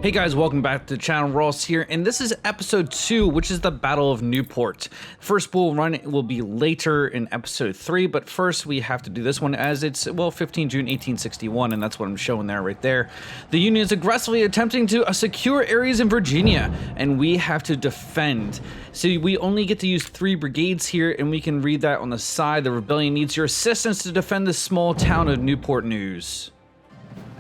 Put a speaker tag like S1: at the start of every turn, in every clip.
S1: Hey guys, welcome back to the channel. Ross here, and this is episode 2, which is the Battle of Newport. First bull run will be later in episode 3, but first we have to do this one as it's, well, 15 June 1861, and that's what I'm showing there right there. The Union is aggressively attempting to secure areas in Virginia, and we have to defend. So we only get to use 3 brigades here, and we can read that on the side. The rebellion needs your assistance to defend the small town of Newport News.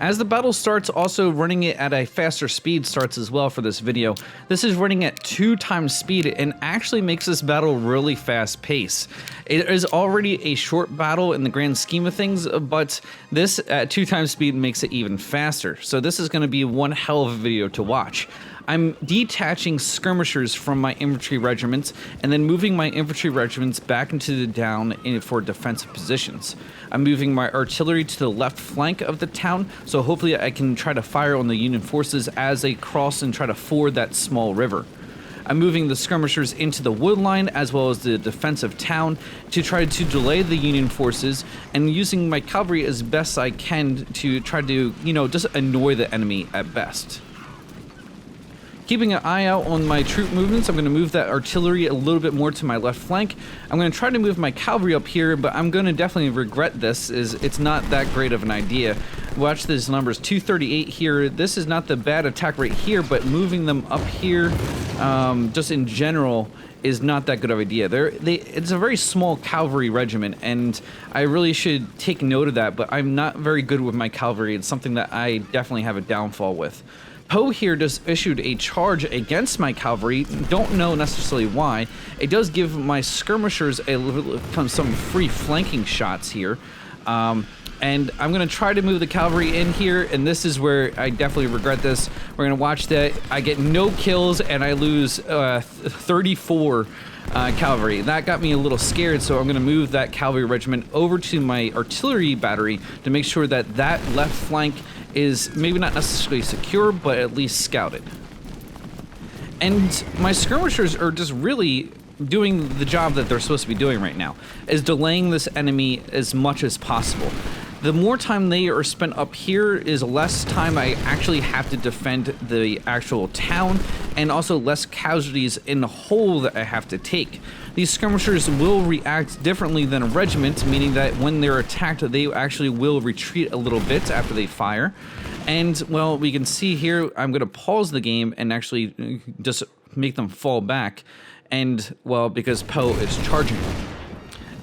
S1: As the battle starts, also running it at a faster speed starts as well for this video. This is running at 2 times speed and actually makes this battle really fast paced. It is already a short battle in the grand scheme of things, but this at 2 times speed makes it even faster. So this is going to be one hell of a video to watch. I'm detaching skirmishers from my infantry regiments and then moving my infantry regiments back into the down for defensive positions. I'm moving my artillery to the left flank of the town, so hopefully I can try to fire on the Union forces as they cross and try to ford that small river. I'm moving the skirmishers into the wood line as well as the defensive town to try to delay the Union forces, and using my cavalry as best I can to try to, just annoy the enemy at best. Keeping an eye out on my troop movements, I'm going to move that artillery a little bit more to my left flank. I'm going to try to move my cavalry up here, but I'm going to definitely regret this, as it's not that great of an idea. Watch these numbers, 238 here. This is not the bad attack right here, but moving them up here, just in general, is not that good of an idea. It's a very small cavalry regiment, and I really should take note of that, but I'm not very good with my cavalry. It's something that I definitely have a downfall with. Poe here just issued a charge against my cavalry. Don't know necessarily why. It does give my skirmishers some free flanking shots here. And I'm going to try to move the cavalry in here, and this is where I definitely regret this. We're going to watch that. I get no kills, and I lose 34 cavalry. That got me a little scared, so I'm going to move that cavalry regiment over to my artillery battery to make sure that that left flank is maybe not necessarily secure, but at least scouted. And my skirmishers are just really doing the job that they're supposed to be doing right now, is delaying this enemy as much as possible. The more time they are spent up here is less time I actually have to defend the actual town, and also less casualties in the whole that I have to take. These skirmishers will react differently than a regiment, meaning that when they're attacked, they actually will retreat a little bit after they fire. And, well, we can see here, I'm going to pause the game and actually just make them fall back. And, well, because Poe is charging.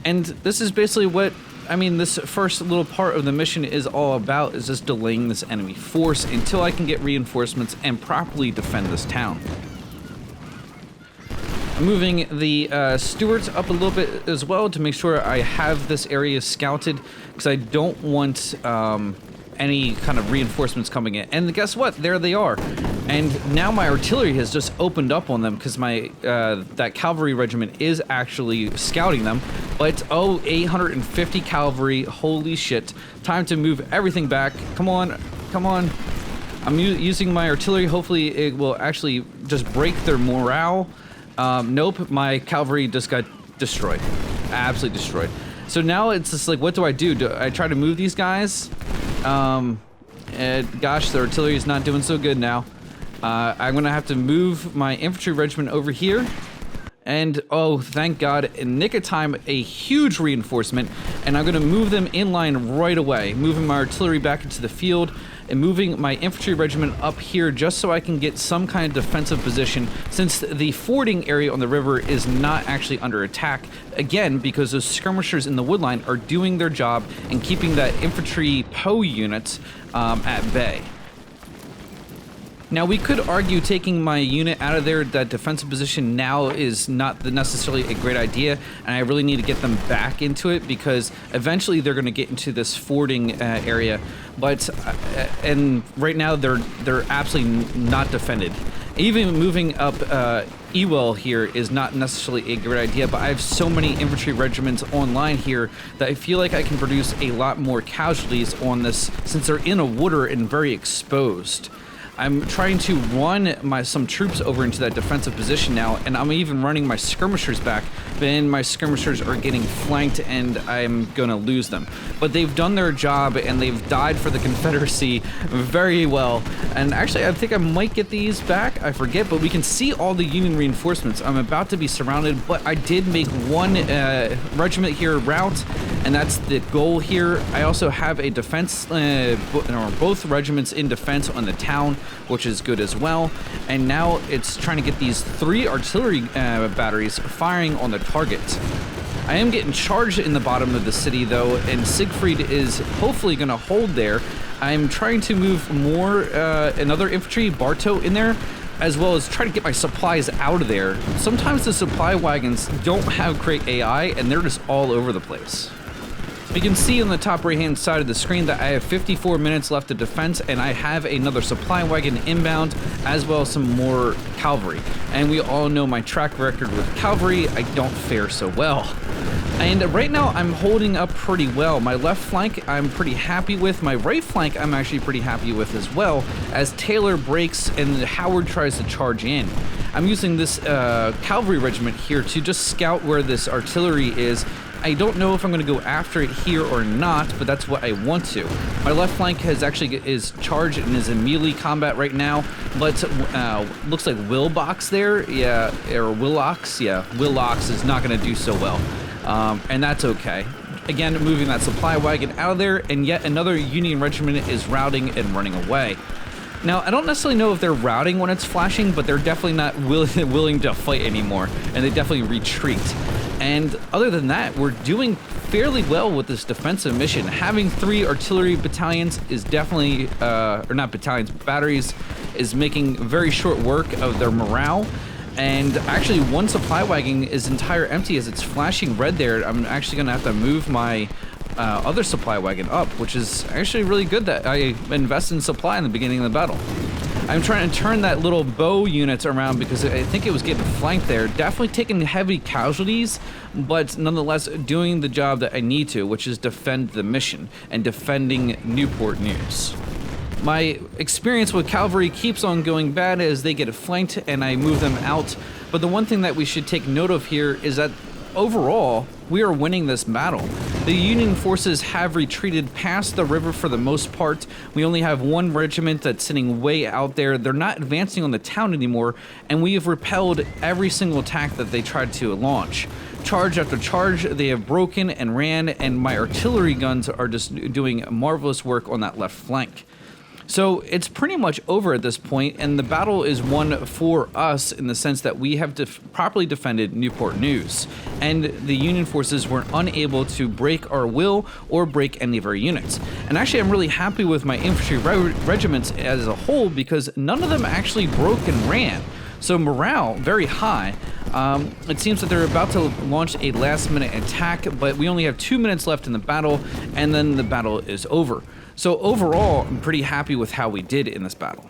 S1: And this is basically what, this first little part of the mission is all about, is just delaying this enemy force until I can get reinforcements and properly defend this town. I'm moving the Stuarts up a little bit as well to make sure I have this area scouted, because I don't want any kind of reinforcements coming in. And guess what? There they are. And now my artillery has just opened up on them, because my that cavalry regiment is actually scouting them. But, 850 cavalry. Holy shit. Time to move everything back. Come on. Come on. I'm using my artillery. Hopefully it will actually just break their morale. Nope, my cavalry just got destroyed. Absolutely destroyed. So now it's just like, what do? Do I try to move these guys? Gosh, the artillery is not doing so good now. I'm gonna have to move my infantry regiment over here. And, thank God, in nick of time, a huge reinforcement. And I'm gonna move them in line right away, moving my artillery back into the field and moving my infantry regiment up here just so I can get some kind of defensive position, since the fording area on the river is not actually under attack, again because those skirmishers in the woodline are doing their job and keeping that infantry Poe unit at bay. Now, we could argue taking my unit out of there, that defensive position now is not necessarily a great idea, and I really need to get them back into it, because eventually they're going to get into this fording area, but and right now they're absolutely not defended. Even moving up Ewell here is not necessarily a great idea, but I have so many infantry regiments online here that I feel like I can produce a lot more casualties on this, since they're in a wooder and very exposed. I'm trying to run some troops over into that defensive position now, and I'm even running my skirmishers back, but then my skirmishers are getting flanked and I'm gonna lose them. But they've done their job and they've died for the Confederacy very well. And actually, I think I might get these back, I forget, but we can see all the Union reinforcements. I'm about to be surrounded, but I did make one regiment here rout, and that's the goal here. I also have a defense, both regiments in defense on the town, which is good as well. And now it's trying to get these 3 artillery batteries firing on the target. I am getting charged in the bottom of the city though, and Siegfried is hopefully going to hold there. I'm trying to move more another infantry, Bartow, in there, as well as try to get my supplies out of there. Sometimes the supply wagons don't have great AI and they're just all over the place. You can see on the top right hand side of the screen that I have 54 minutes left of defense, and I have another supply wagon inbound as well as some more cavalry. And we all know my track record with cavalry, I don't fare so well. And right now I'm holding up pretty well. My left flank I'm pretty happy with. My right flank I'm actually pretty happy with as well, as Taylor breaks and Howard tries to charge in. I'm using this cavalry regiment here to just scout where this artillery is. I don't know if I'm going to go after it here or not, but that's what I want to. My left flank is charged and is in melee combat right now, but looks like Wilbox there, yeah, or Willox, yeah, Willox is not going to do so well, and that's okay. Again, moving that supply wagon out of there, and yet another Union regiment is routing and running away. Now, I don't necessarily know if they're routing when it's flashing, but they're definitely not willing to fight anymore, and they definitely retreat. And other than that, we're doing fairly well with this defensive mission. Having 3 artillery battalions is definitely, or not battalions, but batteries, is making very short work of their morale. And actually, one supply wagon is entire empty as it's flashing red there. I'm actually going to have to move my other supply wagon up, which is actually really good that I invested in supply in the beginning of the battle. I'm trying to turn that little bow unit around because I think it was getting flanked there. Definitely taking heavy casualties, but nonetheless doing the job that I need to, which is defend the mission and defending Newport News. My experience with cavalry keeps on going bad as they get flanked and I move them out. But the one thing that we should take note of here is that overall, we are winning this battle. The Union forces have retreated past the river for the most part. We only have one regiment that's sitting way out there. They're not advancing on the town anymore, and we have repelled every single attack that they tried to launch. Charge after charge, they have broken and ran, and my artillery guns are just doing marvelous work on that left flank. So it's pretty much over at this point, and the battle is won for us in the sense that we have properly defended Newport News, and the Union forces were unable to break our will or break any of our units. And actually, I'm really happy with my infantry regiments as a whole because none of them actually broke and ran. So morale, very high. It seems that they're about to launch a last-minute attack, but we only have 2 minutes left in the battle, and then the battle is over. So overall, I'm pretty happy with how we did in this battle.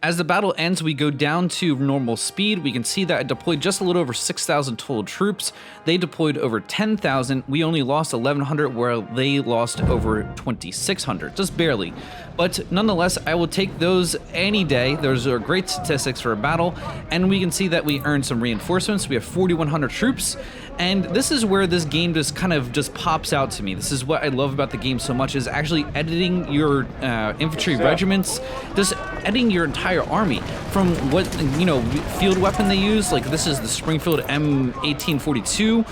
S1: As the battle ends, we go down to normal speed. We can see that I deployed just a little over 6,000 total troops. They deployed over 10,000. We only lost 1,100, where they lost over 2,600, just barely. But nonetheless, I will take those any day. Those are great statistics for a battle. And we can see that we earned some reinforcements. We have 4,100 troops. And this is where this game just kind of pops out to me. This is what I love about the game so much, is actually editing your infantry regiments, just editing your entire army from what, field weapon they use. Like this is the Springfield M1842,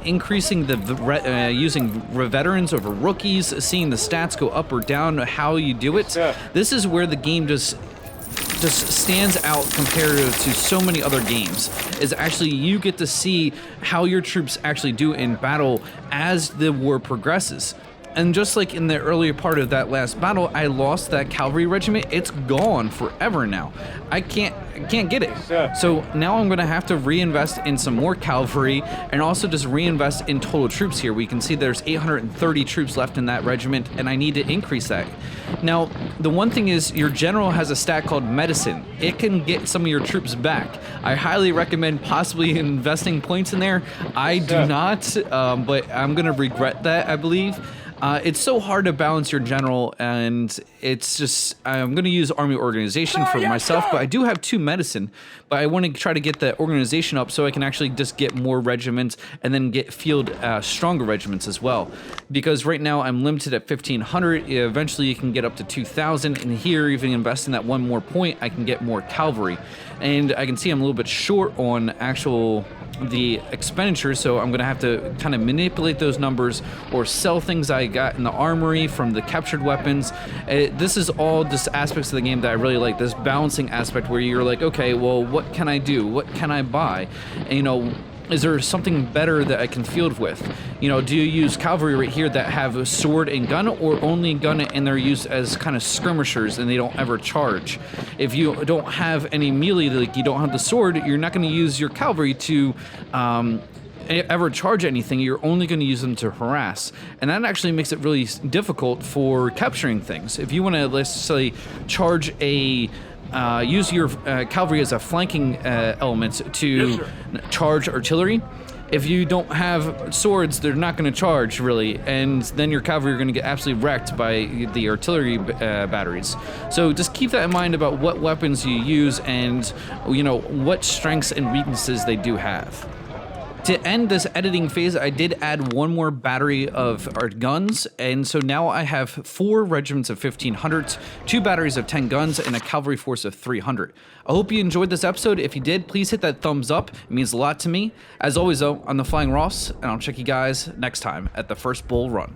S1: increasing the using veterans over rookies, seeing the stats go up or down, how you do it. This is where the game just stands out compared to so many other games, is actually you get to see how your troops actually do in battle as the war progresses. And just like in the earlier part of that last battle, I lost that cavalry regiment. It's gone forever now. I can't get it. So now I'm gonna have to reinvest in some more cavalry and also just reinvest in total troops here. We can see there's 830 troops left in that regiment, and I need to increase that. Now, the one thing is your general has a stat called medicine. It can get some of your troops back. I highly recommend possibly investing points in there. I do not, but I'm gonna regret that, I believe. It's so hard to balance your general, and it's just, I'm going to use army organization for myself, but I do have 2 medicine, but I want to try to get the organization up so I can actually just get more regiments and then get field stronger regiments as well. Because right now I'm limited at 1,500, eventually you can get up to 2,000, and here, even investing that 1 more point, I can get more cavalry. And I can see I'm a little bit short on the expenditures, so I'm gonna have to kind of manipulate those numbers or sell things I got in the armory from the captured weapons. This is all just aspects of the game that I really like, this balancing aspect where you're like, okay, well, what can I do? What can I buy? And, you know, is there something better that I can field with? You know, do you use cavalry right here that have a sword and gun, or only gun and they're used as kind of skirmishers and they don't ever charge? If you don't have any melee, like you don't have the sword, you're not going to use your cavalry to ever charge anything. You're only going to use them to harass, and that actually makes it really difficult for capturing things. If you want to, let's say, charge a use your cavalry as a flanking element to charge artillery. If you don't have swords, they're not going to charge, really, and then your cavalry are going to get absolutely wrecked by the artillery batteries. So just keep that in mind about what weapons you use and, you know, what strengths and weaknesses they do have. To end this editing phase, I did add 1 more battery of our guns, and so now I have 4 regiments of 1,500s, 2 batteries of 10 guns, and a cavalry force of 300. I hope you enjoyed this episode. If you did, please hit that thumbs up. It means a lot to me. As always, though, I'm the Flying Ross, and I'll check you guys next time at the first bull run.